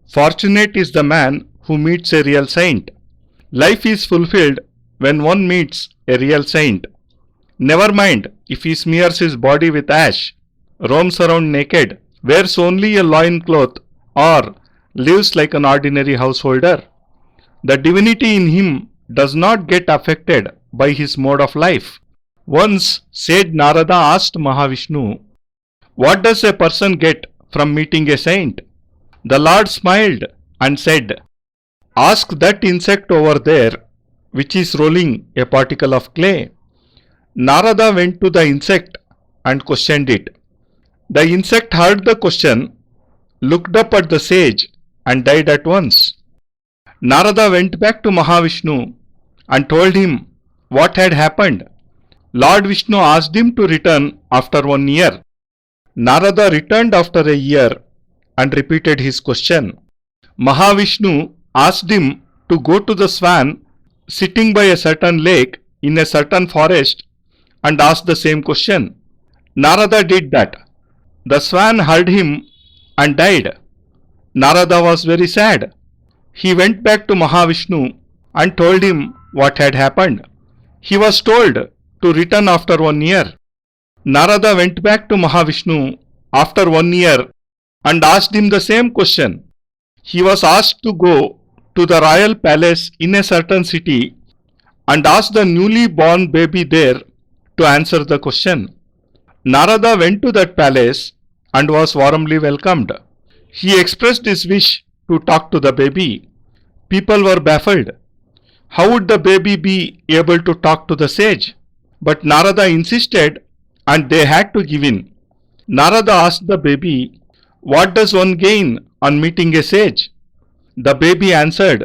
Fortunate is the man who meets a real saint. Life is fulfilled when one meets a real saint. Never mind if he smears his body with ash, roams around naked, wears only a loin cloth, or lives like an ordinary householder. The divinity in him does not get affected by his mode of life. Once sage Narada asked Mahavishnu, "What does a person get from meeting a saint?" The Lord smiled and said, "Ask that insect over there which is rolling a particle of clay." Narada went to the insect and questioned it. The insect heard the question, looked up at the sage and died at once. Narada went back to Mahavishnu and told him what had happened. Lord Vishnu asked him to return after 1 year. Narada returned after a year and repeated his question. Mahavishnu asked him to go to the swan sitting by a certain lake in a certain forest and ask the same question. Narada did that. The swan heard him and died. Narada was very sad. He went back to Mahavishnu and told him what had happened. He was told to return after 1 year. Narada went back to Mahavishnu after 1 year and asked him the same question. He was asked to go to the royal palace in a certain city and ask the newly born baby there to answer the question. Narada went to that palace and was warmly welcomed. He expressed his wish to talk to the baby. People were baffled. How would the baby be able to talk to the sage? But Narada insisted and they had to give in. Narada asked the baby, "What does one gain on meeting a sage?" The baby answered,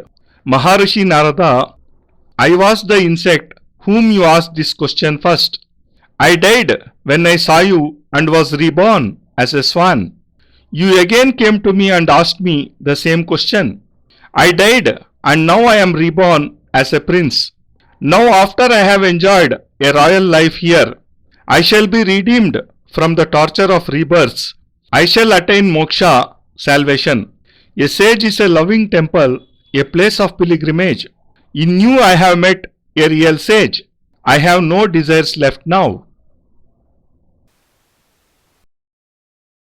"Maharishi Narada, I was the insect whom you asked this question first. I died when I saw you and was reborn as a swan. You again came to me and asked me the same question. I died and now I am reborn as a prince. Now after I have enjoyed a royal life here, I shall be redeemed from the torture of rebirths. I shall attain moksha, salvation. A sage is a loving temple, a place of pilgrimage. In you I have met a real sage. I have no desires left now."